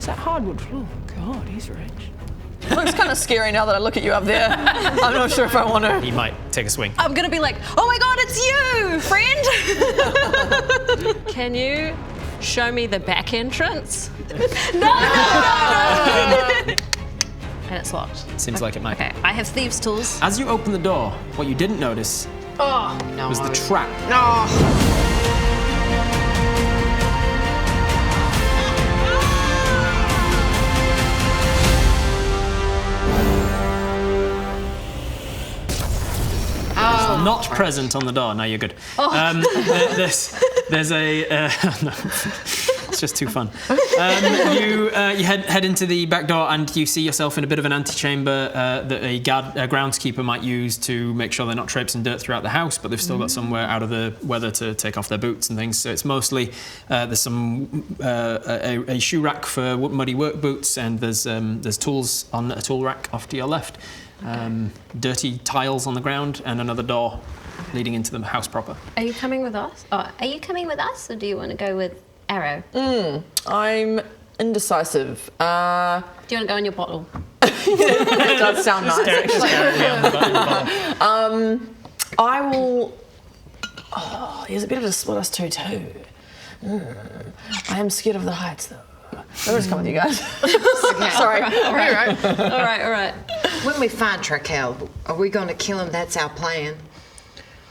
Is that hardwood floor? God, he's rich. Looks kind of scary now that I look at you up there. I'm not sure if I want to. He might take a swing. I'm gonna be like, oh my God, it's you, friend. Can you show me the back entrance? No! And it's locked. Seems like it might. Okay, I have thieves' tools. As you open the door, what you didn't notice was the trap. No. Not present on the door. No, you're good. There's a. No, it's just too fun. You head into the back door and you see yourself in a bit of an antechamber that a groundskeeper might use to make sure they're not traipsing dirt throughout the house, but they've still got somewhere out of the weather to take off their boots and things. So it's mostly there's some a shoe rack for muddy work boots, and there's tools on a tool rack off to your left. Dirty tiles on the ground and another door leading into the house proper. Are you coming with us? Are you coming with us, or do you want to go with Arrow? I'm indecisive. Do you want to go in your bottle? It does sound nice. I will. Oh, there's a bit of a split us two too. I am scared of the heights though. I'm just coming with you guys. Sorry. All right. When we find Trakel, are we going to kill him? That's our plan.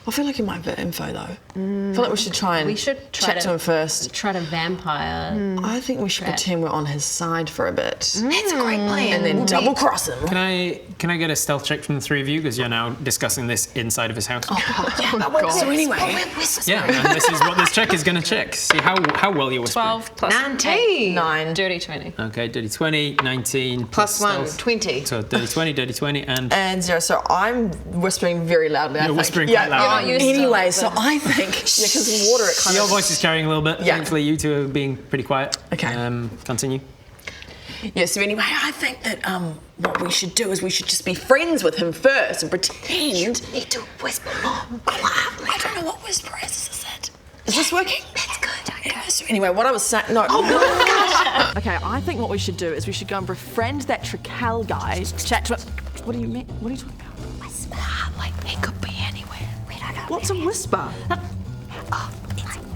I feel like he might have info though. I feel like we should try and chat to him first. Try to vampire. I think we should pretend we're on his side for a bit. That's a great plan. And then double cross him. Can I get a stealth check from the three of you, because you're now discussing this inside of his house? So anyway, yeah, and this is what this check is going to check. See how well you're whispering. 12 plus 19. 9. dirty 20. Okay, dirty 20, 19 Plus 1, stealth. 20. So dirty 20, and 0. So I'm whispering very loudly. You're whispering quite loud. Anyway, so I think because in water it kind your of. voice is carrying a little bit. Yeah. Thankfully, you two are being pretty quiet. Okay. Continue. Yeah. So anyway, I think that what we should do is we should just be friends with him first and pretend. You need to whisper more. I don't know what whisper is it? Is this working? That's good. Yeah, so anyway, what I was saying. No. Oh my gosh. Okay, I think what we should do is we should go and befriend that Trakel guy, chat to him. What do you mean? What are you talking about? Whisper. Like he could be anywhere. We don't know. What's a whisper?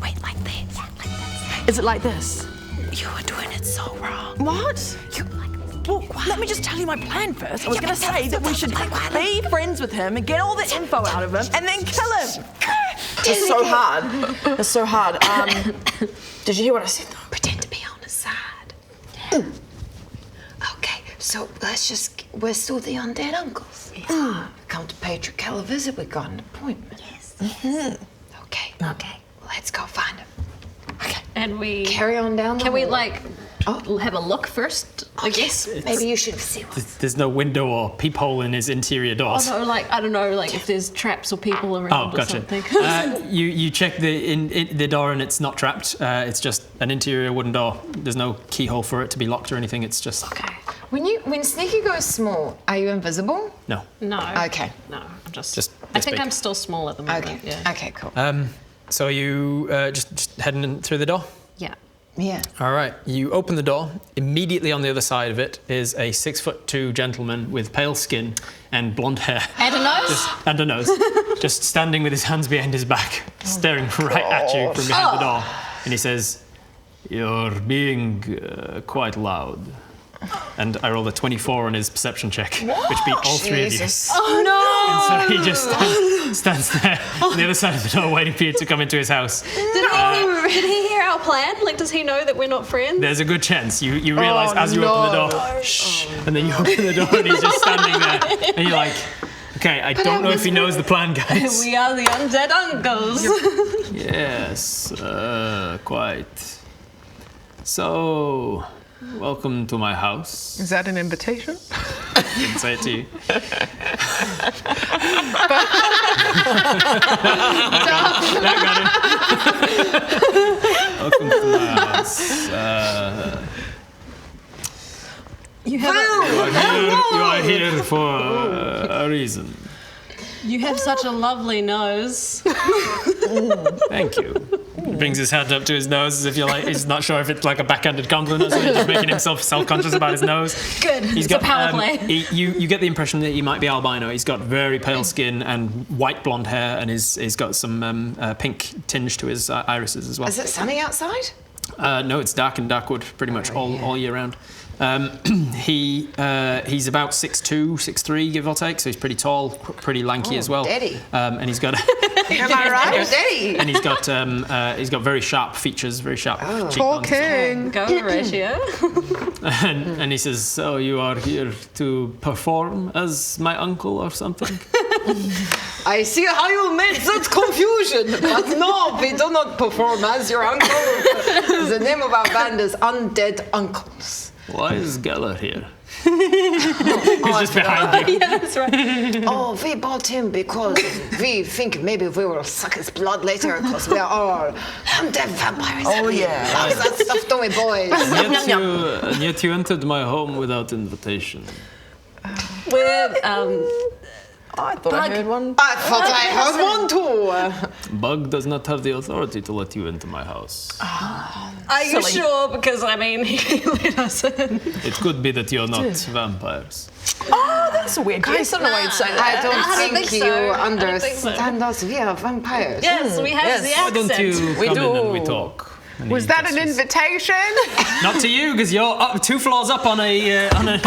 Wait, like this. Yeah, like this. Is it like this? You were doing it so wrong. What? You like this. Well, let me just tell you my plan first. I was going to say that we should be friends with him and get all the info out of him and then kill him. It's so hard. It's so hard. Did you hear what I said though? Pretend to be on his side. Okay, so we're still the undead uncles. Yeah. Come to pay Trakel a visit. We got an appointment. Yes. Okay. Let's go find him. Okay. And we Carry on down the Can we hall. have a look first? I guess. Maybe you should see what's. There's no window or peephole in his interior doors. Although, I don't know, if there's traps or people around Oh, or gotcha. something. You check the door and it's not trapped. It's just an interior wooden door. There's no keyhole for it to be locked or anything. It's just. Okay. When Sneaky goes small, are you invisible? No. No. Okay. No, I'm just Just I this think big. I'm still small at the moment. Okay. Yeah. Okay. Cool. So you just heading in through the door? Yeah. Yeah. All right. You open the door. Immediately on the other side of it is a 6'2" gentleman with pale skin and blonde hair. And a nose? And a nose. Just standing with his hands behind his back, staring right at you from behind the door. And he says, "You're being quite loud." And I rolled a 24 on his perception check, which beat all three of you. Oh no! And so he just stands there on the other side of the door waiting for you to come into his house. Did he hear our plan? Does he know that we're not friends? There's a good chance. You realise as you open the door, shh, and then you open the door and he's just standing there. And you're like, okay, I don't know if he knows the plan, guys. We are the undead uncles. Yes, quite. So, welcome to my house. Is that an invitation? Didn't say it to you. that got him. Welcome to my house. You are here for a reason. You have such a lovely nose. Thank you. brings his hand up to his nose as if he's not sure if it's like a backhanded compliment or he's just making himself self-conscious about his nose. Good. It's a power play. You get the impression that he might be albino. He's got very pale skin and white blonde hair, and he's got some pink tinge to his irises as well. Is it sunny outside? No, it's dark in Darkwood pretty much all year round. He's about 6'2", 6'3", give or take, so he's pretty tall, pretty lanky as well. Daddy. And he's got Am I right? Daddy. and he's got very sharp features, very sharp cheekbones. Talking. Go, Horatio. And he says, "So you are here to perform as my uncle or something?" I see how you made that confusion, but no, we do not perform as your uncle. The name of our band is Undead Uncles. Why is Geller here? He's just behind you. Yeah, that's right. Oh, we bought him because we think maybe we will suck his blood later because we are all undead vampires. Oh, yeah. Love that stuff, don't we, boys? And yet you entered my home without invitation. With I thought I heard one. I thought I heard one too. Bug does not have the authority to let you into my house. are you sure? Because I mean, he let us in. It could be that you're not vampires. Oh, that's a weird case. I don't know why you'd say I that. don't think think you so. I don't think understand us. We are vampires. Yes, we have the Why accent. don't you We come in and we do. talk? And Was he that just an says- invitation? Not to you, because you're up 2 floors up on an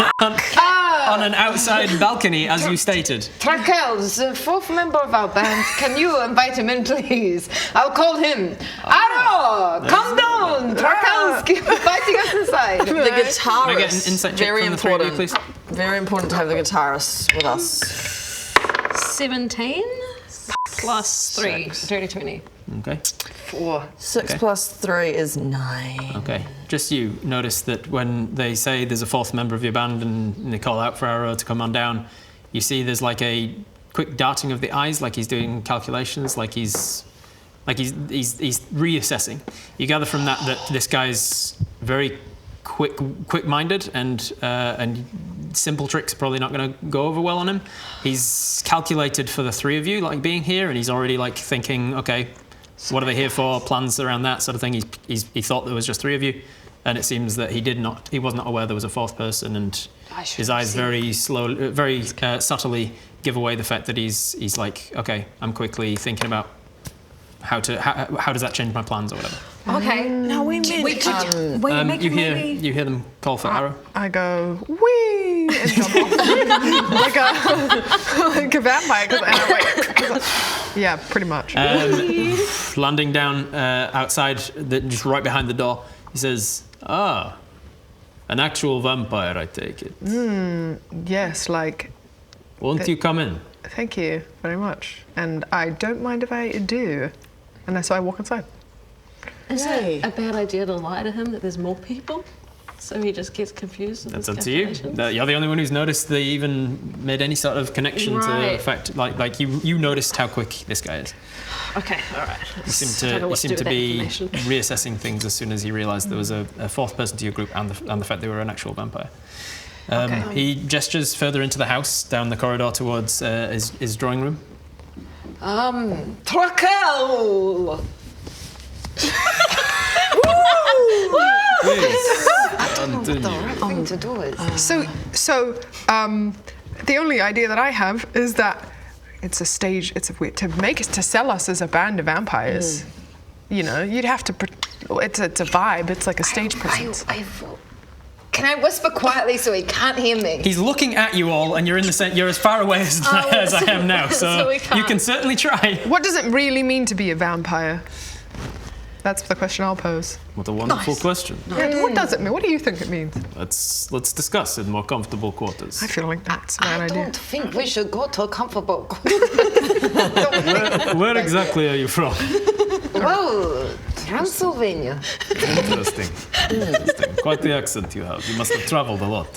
outside balcony, as you stated. Trakel, the fourth member of our band, can you invite him in, please? I'll call him. Arrow, come down. Trakel's inviting us inside. The guitarist. Can I get an insight check very from the three of you, important. please? Very important to have the guitarist with us. 17 plus 3. Dirty 20. Okay. 4. 6 plus 3 is 9. Okay. Just you notice that when they say there's a 4th member of your band and they call out for Arrow to come on down, you see there's like a quick darting of the eyes, like he's doing calculations, like he's reassessing. You gather from that this guy's very quick-minded and simple tricks are probably not going to go over well on him. He's calculated for the 3 of you, like being here, and he's already like thinking, okay, what are they here for? Plans around that sort of thing. He thought there was just 3 of you, and it seems that he was not aware there was a 4th person, and his eyes very subtly give away the fact that he's like, okay, I'm quickly thinking about how does that change my plans or whatever. Okay. No, we meant. You hear them call for Arrow. I go, wee, and jump off. like a vampire. And I wait. Yeah, pretty much. Landing down outside, just right behind the door, he says, an actual vampire, I take it. Yes, like, Won't you come in? thank you very much. And I don't mind if I do. And so I walk inside. Is it a bad idea to lie to him that there's more people? So he just gets confused with That's his up to you. calculations? You're the only one who's noticed they even made any sort of connection to the Right. fact, like you noticed how quick this guy is. Okay, all right. You seem to be reassessing things as soon as he realised there was a 4th person to your group and the fact they were an actual vampire. He gestures further into the house, down the corridor towards his drawing room. Trakel! Please, The continue. right thing to do is. So, the only idea that I have is that it's a stage. It's a way to sell us as a band of vampires. You know, you'd have to. It's a vibe. It's like a stage presence. Can I whisper quietly so he can't hear me? He's looking at you all, and you're you're as far away as I am now, so we you can't. can certainly try. What does it really mean to be a vampire? That's the question I'll pose. What a wonderful question. Yeah, what does it mean? What do you think it means? Let's discuss in more comfortable quarters. I feel like that's a bad I idea. don't think we should go to a comfortable. Where exactly are you from? Well, Transylvania. Interesting. Quite the accent you have. You must have travelled a lot.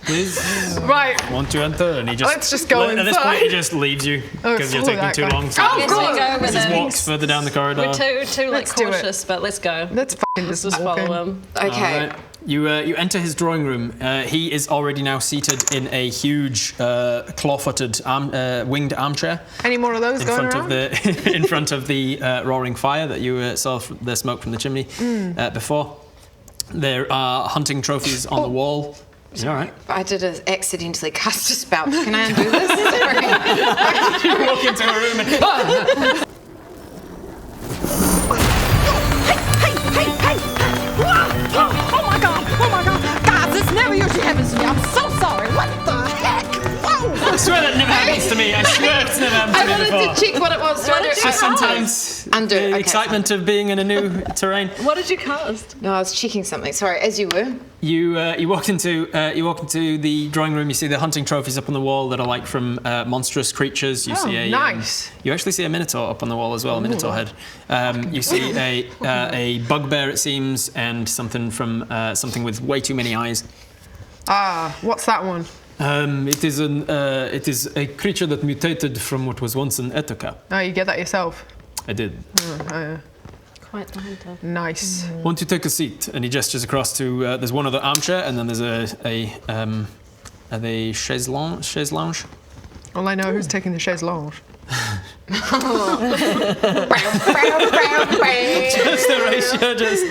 please. Right. Want to enter? And he just Let's just go At this point, inside. he just leaves you because you're follow taking that too guy. long. So Oh, Yes, God. we go with he just him. walks further down the corridor. We're too like Let's do it. cautious, but let's go. Let's fucking Just just walk follow in. him. Okay. Alright. You enter his drawing room. He is already now seated in a huge claw-footed winged armchair Any more of those in going front around? of the in front of the roaring fire that you saw the smoke from the chimney before. There are hunting trophies on the wall. You all right? I did accidentally cast a spell. Can I undo this? You walk into a room and Oh my god! Guys, this never usually happens to me. I'm so sorry. What the heck? Whoa! I swear that never happens to me. I swear it's never happened to I me wanted before. to check what it was. So I It's just sometimes Undo. the Okay. excitement of being in a new terrain. What did you cast? No, I was checking something. Sorry, as you were. You walk into the drawing room. You see the hunting trophies up on the wall that are like from monstrous creatures. You see a nice. You actually see a minotaur up on the wall as well, a minotaur head. You see a bugbear, it seems, and something from something with way too many eyes. Ah, what's that one? It is a creature that mutated from what was once an Etoka. Oh, you get that yourself. I did. Quite behind her. Nice. Won't you take a seat? And he gestures across to. There's one other armchair, and then there's a chaise lounge. All I know who's taking the chaise lounge. Just Horatio, just.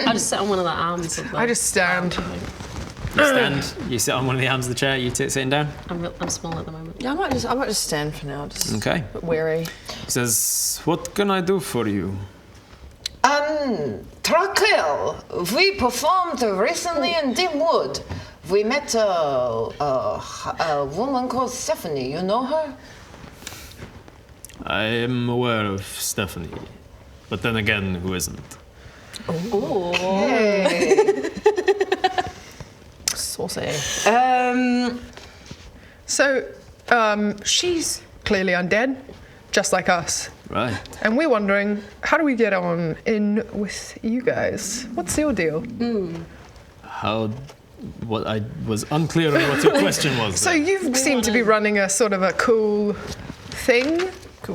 I just sit on one of the arms of the. I just stand. You stand. You sit on one of the arms of the chair. You sitting down. I'm small at the moment. Yeah, I might just stand for now. Just Okay. a bit wary. He says, "What can I do for you?" Traquel, we performed recently in Dimwood. We met a woman called Stephanie. You know her? I am aware of Stephanie, but then again, who isn't? Saucy. So, she's clearly undead, just like us. Right. And we're wondering, how do we get on in with you guys? What's your deal? How? What I was unclear on what your question was. So you seem to be running a sort of a cool thing.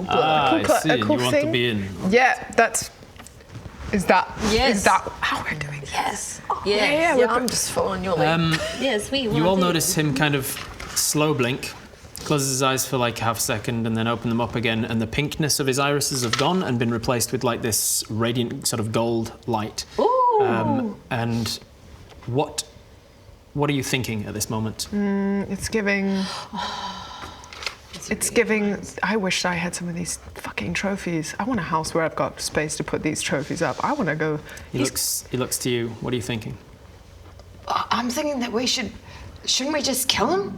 I see. A You cool want thing. to be in. Yeah, that's. Is that Yes. how we're doing? Yes. Yeah, we're I'm just following your lead. Yes, we. You all notice him kind of slow blink, closes his eyes for like half a second, and then open them up again, and the pinkness of his irises have gone and been replaced with like this radiant sort of gold light. And what are you thinking at this moment? It's giving. It's giving. I wish I had some of these fucking trophies. I want a house where I've got space to put these trophies up. I want to go. He looks to you. What are you thinking? I'm thinking that we shouldn't we just kill him?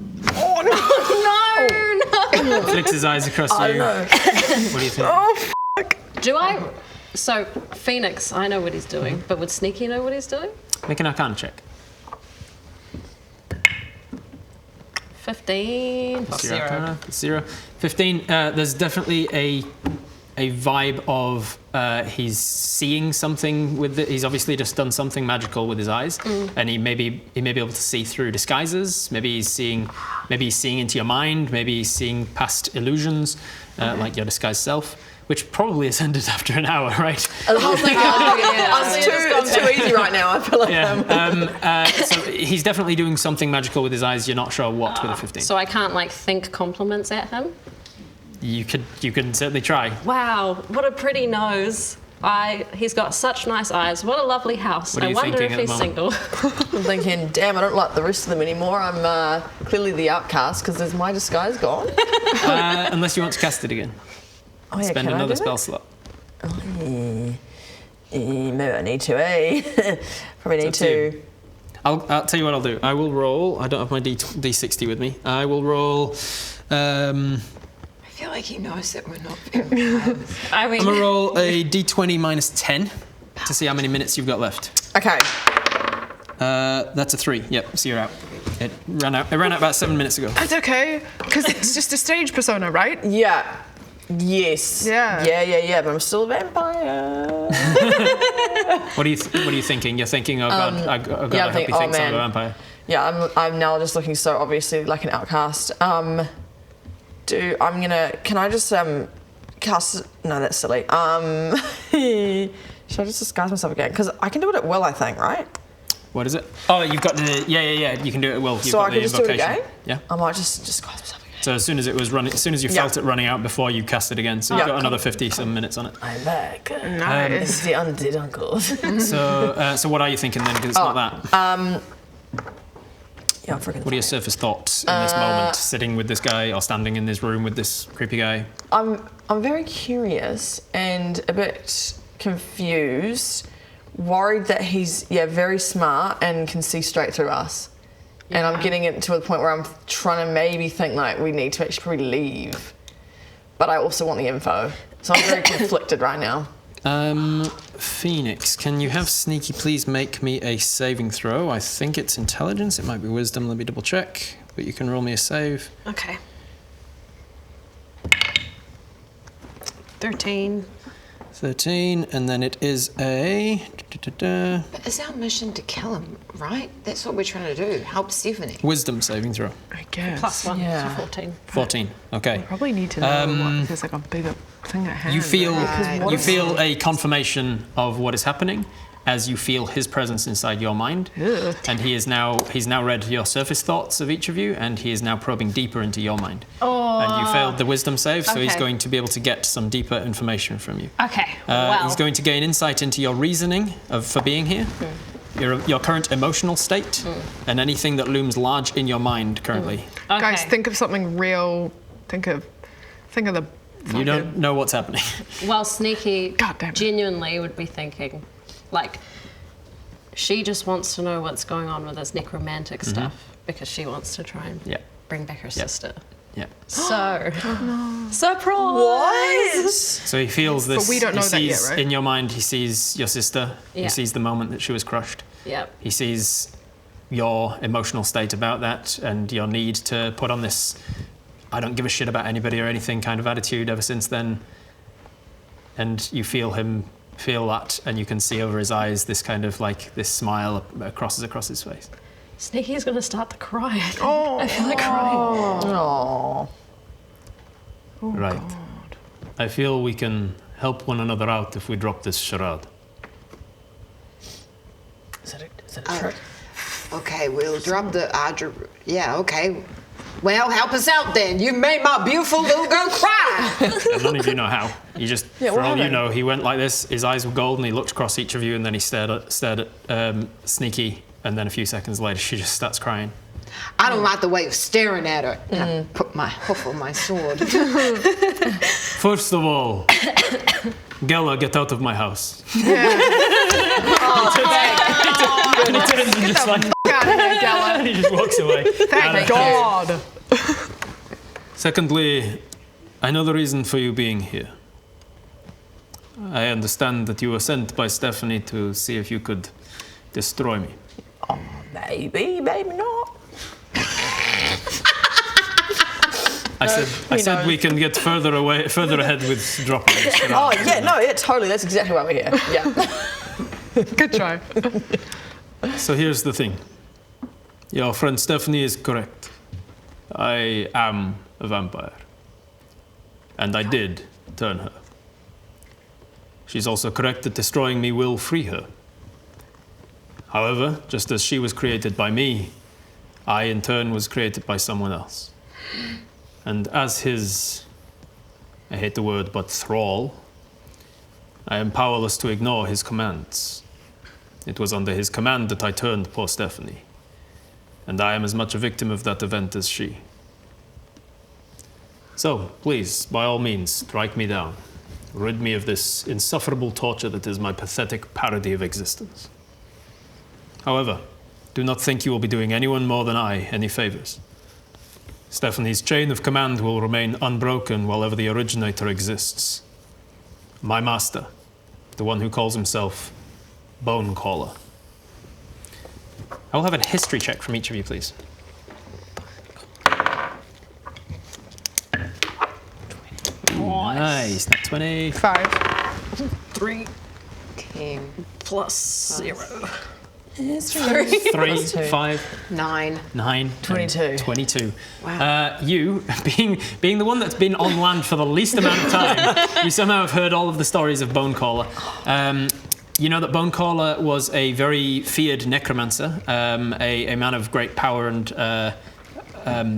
Flicks his eyes across you. No. What do you think? Do I? So Phoenix, I know what he's doing, but would Sneaky know what he's doing? Make an Arcana check. 15. That's your Arcana. That's 0. 15. There's definitely a vibe of he's seeing something with it. He's obviously just done something magical with his eyes, and he may be able to see through disguises. Maybe he's seeing into your mind. Maybe he's seeing past illusions, like your disguised self. Which probably has ended after an hour, right? It's too easy right now. I feel like So he's definitely doing something magical with his eyes. You're not sure what with a 15. So I can't like think compliments at him. You can certainly try. Wow, what a pretty nose. He's got such nice eyes. What a lovely house. What are I you wonder thinking if at the he's moment? single. I'm thinking, damn, I don't like the rest of them anymore. I'm clearly the outcast because there's my disguise gone. Unless you want to cast it again. Oh, yeah, Spend can I another do spell it? slot. Maybe I need to, eh? Probably need It's up to to. you. I'll tell you what I'll do. I will roll. I don't have my D60 with me. I will roll. I feel like he knows that we're not vampires. I mean, I'm gonna roll a D20 minus 10 to see how many minutes you've got left. Okay. That's a 3. Yep. So you're out. It ran out about 7 minutes ago. That's okay, because it's just a stage persona, right? Yeah. Yes. Yeah. Yeah. But I'm still a vampire. What are you thinking? You're thinking, oh God, I hope he thinking, thinks oh, I'm a man. vampire. Yeah, I'm now just looking so obviously like an outcast. Can I just cast? No, that's silly. Should I just disguise myself again? Because I can do it at will, I think, right? What is it? Oh, you've got the yeah. You can do it at will. You've So got I can the just do it invocation. again? Yeah. I might just disguise myself again. So as soon as it was running, as soon as you felt it running out before you cast it again, so you've got another 50-some minutes on it. I'm back. Nice. It's the undead uncles. So what are you thinking then? Because it's not that. Yeah, I'm freaking. What are your surface thoughts in this moment, sitting with this guy or standing in this room with this creepy guy? I'm very curious and a bit confused, worried that he's very smart and can see straight through us. And I'm getting it to a point where I'm trying to maybe think like we need to actually probably leave. But I also want the info. So I'm very conflicted right now. Phoenix, can you have Sneaky please make me a saving throw? I think it's intelligence, it might be wisdom, let me double check. But you can roll me a save. Okay. 13. 13, and then it is a... But it's our mission to kill him, right? That's what we're trying to do. Help Stephanie. Wisdom saving throw. I guess. +1, Yeah. so 14. 14, okay. Probably need to know what, there's like a bigger thing at hand. You feel Right. you feel a confirmation of what is happening as you feel his presence inside your mind, and he's now read your surface thoughts of each of you, and he is now probing deeper into your mind. And you failed the wisdom save, so he's Okay. going to be able to get some deeper information from you. Okay, well. He's going to gain insight into your reasoning for being here, your current emotional state, and anything that looms large in your mind currently. Okay. Guys, think of something real. Think of the. You don't know what's happening. Well, Sneaky God damn it. genuinely would be thinking, like, she just wants to know what's going on with this necromantic stuff because she wants to try and Yeah. bring back her sister. Yeah. So, surprise! So he feels this. But we don't know he that yet, sees right? in your mind. He sees your sister. Yeah. He sees the moment that she was crushed. Yep. He sees your emotional state about that and your need to put on this I don't give a shit about anybody or anything kind of attitude ever since then. And you feel him feel that, and you can see over his eyes this kind of like this smile crosses across his face. Sneaky's gonna start to cry. I feel like crying. Oh. Right. I feel we can help one another out if we drop this charade. Is that a trick? Okay, we'll drop the yeah, okay. Well, help us out then. You made my beautiful little girl cry. And none of you know how. You just, Yeah, for what all you happened? know, he went like this. His eyes were gold, and he looked across each of you, and then he stared at Sneaky, and then a few seconds later, she just starts crying. I don't like the way you're staring at her. And I put my hoof on my sword. First of all, Gela, get out of my house. And he turns and just like, Get out of here, Gala. and he just walks away. Thank God. Secondly, I know the reason for you being here. I understand that you were sent by Stephanie to see if you could destroy me. Maybe, maybe not. I said we can get further ahead with dropping this. Oh, yeah, no, yeah, totally. That's exactly why we're here. Yeah. Good try. So here's the thing. Your friend Stephanie is correct. I am a vampire. And I did turn her. She's also correct that destroying me will free her. However, just as she was created by me, I in turn was created by someone else. And as his, I hate the word, but thrall, I am powerless to ignore his commands. It was under his command that I turned poor Stephanie. And I am as much a victim of that event as she. So, please, by all means, strike me down. Rid me of this insufferable torture that is my pathetic parody of existence. However, do not think you will be doing anyone more than I any favors. Stephanie's chain of command will remain unbroken while ever the originator exists. My master, the one who calls himself Bone Caller. I will have a history check from each of you, please. Nice, not 20. 5. 3. 10. Plus 0. 3, Plus 2. 5, 9. 9, 22. 22. You, being the one that's been on land for the least amount of time, you somehow have heard all of the stories of Bonecaller. You know that Bonecaller was a very feared necromancer, a man of great power and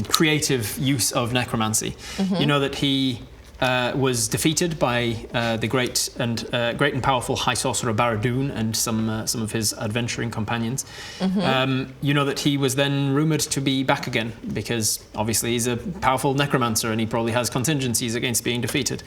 creative use of necromancy. You know that he was defeated by the great and powerful High Sorcerer Baradoon and some of his adventuring companions. You know that he was then rumoured to be back again because obviously he's a powerful necromancer and he probably has contingencies against being defeated.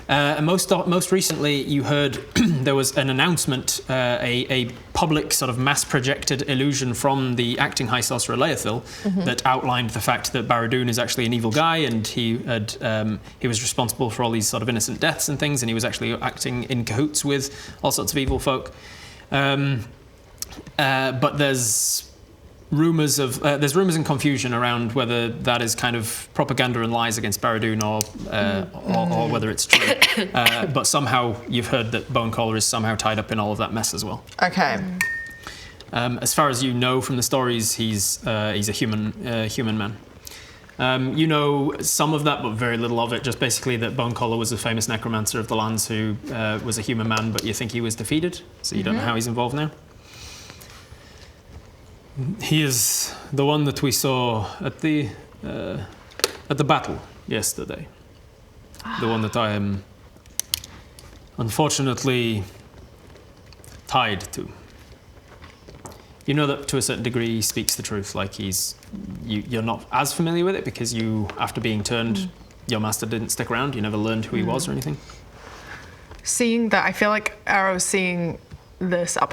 And most recently, you heard there was an announcement, a public sort of mass-projected illusion from the acting High Sorcerer Leothil that outlined the fact that Baradoon is actually an evil guy and he was responsible for all these sort of innocent deaths and things, and he was actually acting in cahoots with all sorts of evil folk. But there's rumours and confusion around whether that is kind of propaganda and lies against Baradoon or whether it's true. But somehow you've heard that Bonecaller is somehow tied up in all of that mess as well. Okay. As far as you know from the stories, he's a human man. You know some of that, but very little of it. Just basically that Bonecaller was a famous necromancer of the lands who was a human man, but you think he was defeated, so you don't know how he's involved now. He is the one that we saw at the battle yesterday. The one that I am unfortunately tied to. You know that to a certain degree he speaks the truth. Like you're not as familiar with it because you, after being turned, your master didn't stick around. You never learned who he was or anything. Seeing that, I feel like Arrow's seeing this up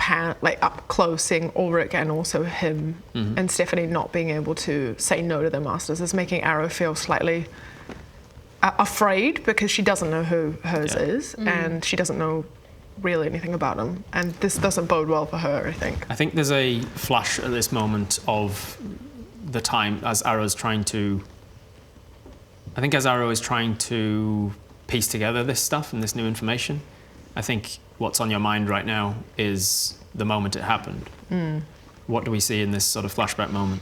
close, seeing Ulrich and also him and Stephanie not being able to say no to their masters is making Arrow feel slightly afraid because she doesn't know who hers is and she doesn't know really anything about him, and this doesn't bode well for her, I think there's a flash at this moment of the time as Arrow is trying to piece together this stuff and this new information. I think what's on your mind right now is the moment it happened. What do we see in this sort of flashback moment?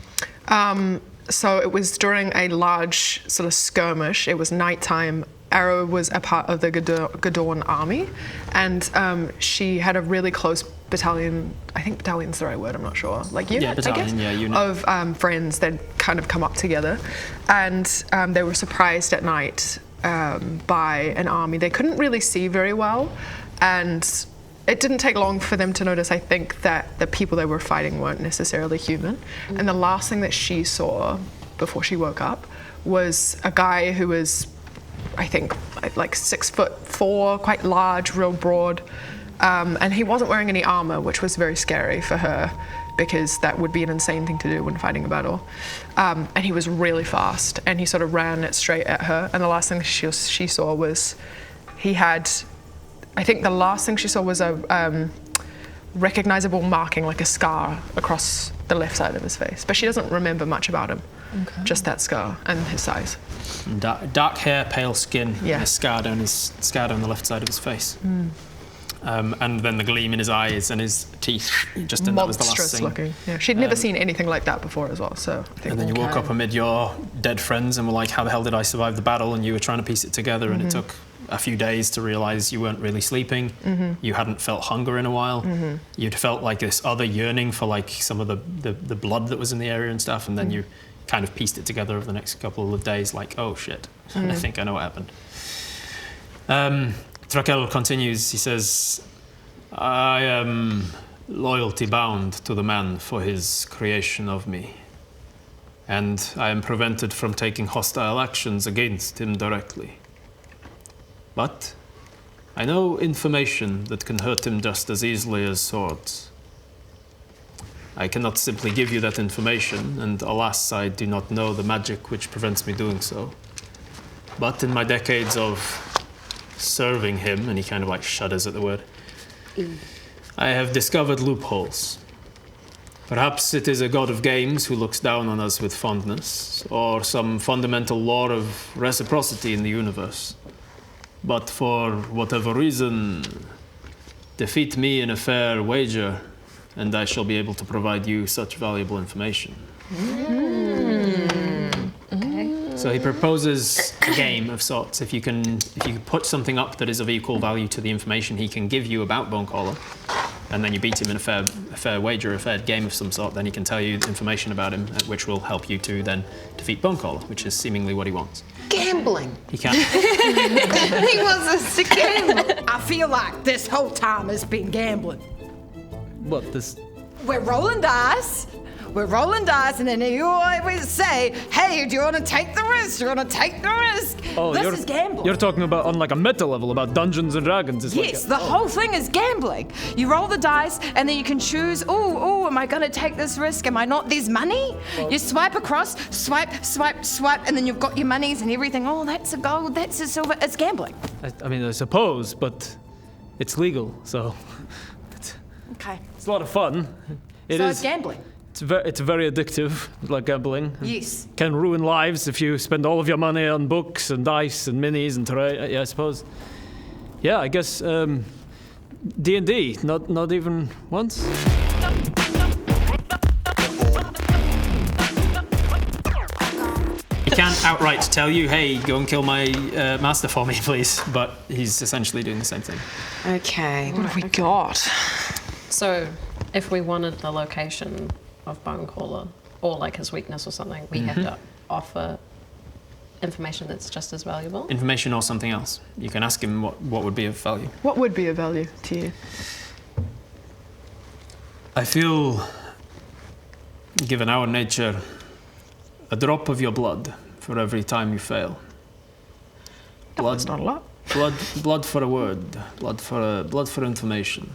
So it was during a large sort of skirmish. It was nighttime. Arrow was a part of the Gadorn army, and she had a really close battalion. I think battalion's the right word. I'm not sure. Like unit, battalion, I guess, unit. Of friends that kind of come up together, and they were surprised at night by an army they couldn't really see very well, and it didn't take long for them to notice, I think, that the people they were fighting weren't necessarily human. And the last thing that she saw before she woke up was a guy who was, I think, like 6'4", quite large, real broad. And he wasn't wearing any armor, which was very scary for her because that would be an insane thing to do when fighting a battle. And he was really fast, and he sort of ran it straight at her. And the last thing she saw was he had, I think the last thing she saw was a recognizable marking, like a scar across the left side of his face. But she doesn't remember much about him, just that scar and his size. Dark hair, pale skin, Yeah. and a scar down the left side of his face. And then the gleam in his eyes and his teeth. Just and that was the last Monstrous thing. looking. Yeah, she'd never seen anything like that before as well. So I think And then you woke up amid your dead friends and were like, how the hell did I survive the battle? And you were trying to piece it together, and it took a few days to realise you weren't really sleeping. You hadn't felt hunger in a while. You'd felt like this other yearning for like some of the blood that was in the area and stuff, and then you kind of pieced it together over the next couple of days like, oh shit, I think I know what happened. Trakel continues, he says, I am loyalty bound to the man for his creation of me, and I am prevented from taking hostile actions against him directly. But I know information that can hurt him just as easily as swords. I cannot simply give you that information, and alas, I do not know the magic which prevents me doing so. But in my decades of serving him, and he kind of like shudders at the word, I have discovered loopholes. Perhaps it is a god of games who looks down on us with fondness, or some fundamental law of reciprocity in the universe. But for whatever reason, defeat me in a fair wager, and I shall be able to provide you such valuable information. Okay. So he proposes a game of sorts. If you can put something up that is of equal value to the information he can give you about Bonecaller, and then you beat him in a fair wager, a fair game of some sort, then he can tell you information about him, which will help you to then defeat Bonecaller, which is seemingly what he wants. Gambling. He can't. He wants us to gamble. I feel like this whole time has been gambling. What this? We're rolling dice. And then you always say, hey, do you want to take the risk? Do you want to take the risk? This is gambling. You're talking about on like a meta level about Dungeons and Dragons. It's Yes, the whole thing is gambling. You roll the dice, and then you can choose, am I going to take this risk? Am I not? There's money. You swipe across, swipe, and then you've got your monies and everything. Oh, that's a gold, that's a silver. It's gambling. I mean, I suppose, but it's legal, so Okay. it's a lot of fun. It's gambling. It's very addictive, like gambling. Yes. Can ruin lives if you spend all of your money on books and dice and minis and yeah, I suppose. Yeah, I guess D&D, not even once. He can't outright tell you, hey, go and kill my master for me, please. But he's essentially doing the same thing. Okay. What have we got? So, if we wanted the location of Bonecaller, or like his weakness or something, we have to offer information that's just as valuable. Information or something else. You can ask him what would be of value. What would be of value to you? I feel, given our nature, a drop of your blood for every time you fail. Blood, That's not a lot. blood for a word. Blood for information.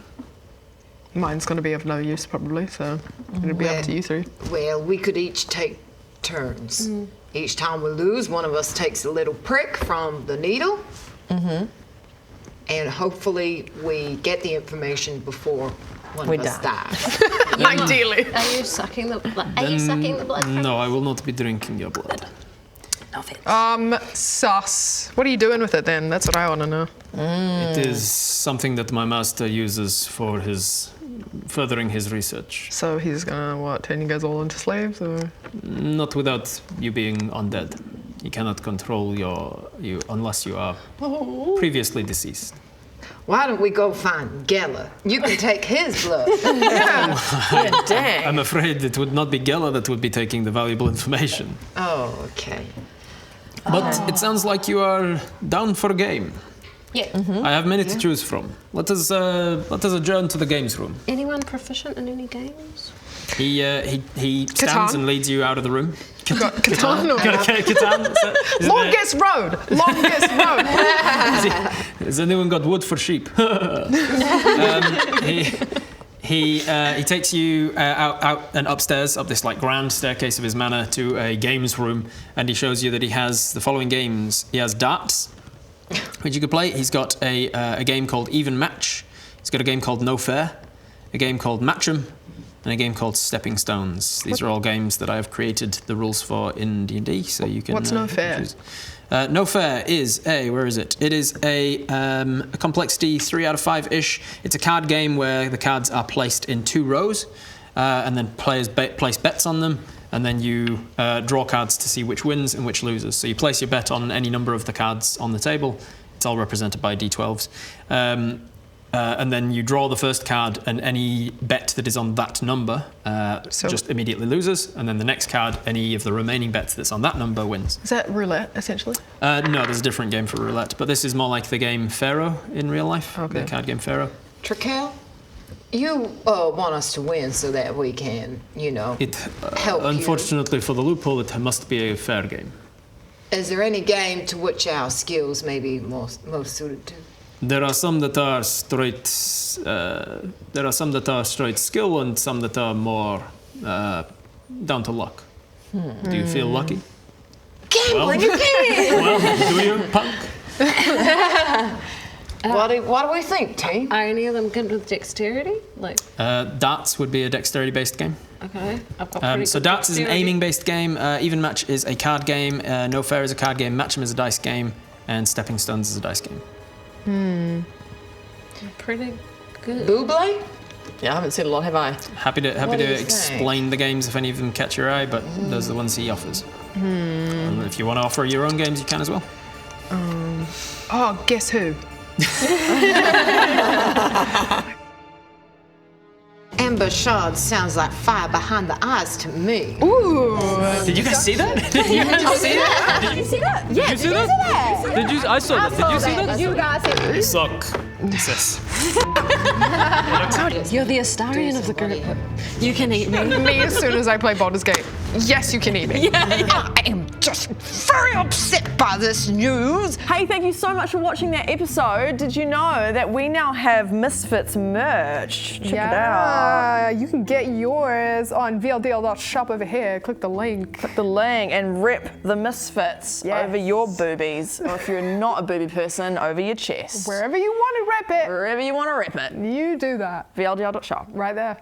Mine's going to be of no use probably, so it'll be up to you three. Well, we could each take turns. Each time we lose, one of us takes a little prick from the needle. And hopefully we get the information before one of us dies. Ideally. Are you sucking the blood? Are you sucking the blood? No, I will not be drinking your blood. Sus. What are you doing with it then? That's what I want to know. It is something that my master uses for furthering his research. So he's gonna, turn you guys all into slaves, or? Not without you being undead. He cannot control you unless you are previously deceased. Why don't we go find Geller? You can take his blood. Dang. I'm afraid it would not be Gela that would be taking the valuable information. Oh, okay. But it sounds like you are down for a game. Yeah. I have many to choose from. Let us adjourn to the games room. Anyone proficient in any games? He stands Catan? and leads you out of the room. Catan or Catan? Longest road! Longest road! Has anyone got wood for sheep? He takes you out and upstairs up this like grand staircase of his manor to a games room, and he shows you that he has the following games. He has darts, which you could play. He's got a game called Even Match. He's got a game called No Fair, a game called Match'em, and a game called Stepping Stones. These are all games that I have created the rules for in D&D, so you can. What's No Fair? Choose. No Fair is where is it? It is a complexity 3 out of 5-ish. It's a card game where the cards are placed in 2 rows, and then players place bets on them, and then you draw cards to see which wins and which loses. So you place your bet on any number of the cards on the table. It's all represented by D12s. And then you draw the first card, and any bet that is on that number just immediately loses. And then the next card, any of the remaining bets that's on that number wins. Is that roulette, essentially? No, there's a different game for roulette, but this is more like the game Pharaoh in real life, the card game Pharaoh. Trakel, you want us to win so that we can, help Unfortunately for the loophole, it must be a fair game. Is there any game to which our skills may be most suited to? There are some that are straight. There are some that are straight skill, and some that are more down to luck. Do you feel lucky? Gambling again! Well, do you, punk? What do we think, team? Are any of them good with dexterity? Darts would be a dexterity-based game. Okay, I've got pretty So good darts is an dexterity. aiming-based game. Even Match is a card game. No Fair is a card game. Match'em is a dice game, and Stepping Stones is a dice game. Pretty Buble? Yeah, I haven't seen a lot, have I? Happy to What do you explain the games if any of them catch your eye, but those are the ones he offers. And if you want to offer your own games, you can as well. Oh, guess who? Embuscade sounds like fire behind the eyes to me. Ooh. Did you guys see that? Did you guys see that? Did you see that? Yeah, Did you see that? Did you? I saw that. Did you see that? You guys see You suck. Sis. You're the Astarian of the group. You can eat me. Me as soon as I play Baldur's Gate. Yes, you can eat me. I am just very upset by this news. Hey, thank you so much for watching that episode. Did you know that we now have Misfits merch? Check it out. You can get yours on vldl.shop over here. Click the link. Click the link and rip the Misfits over your boobies. Or if you're not a booby person, over your chest. Wherever you want to rep it, Wherever you want to rip it. you do that. vldl.shop. Right there.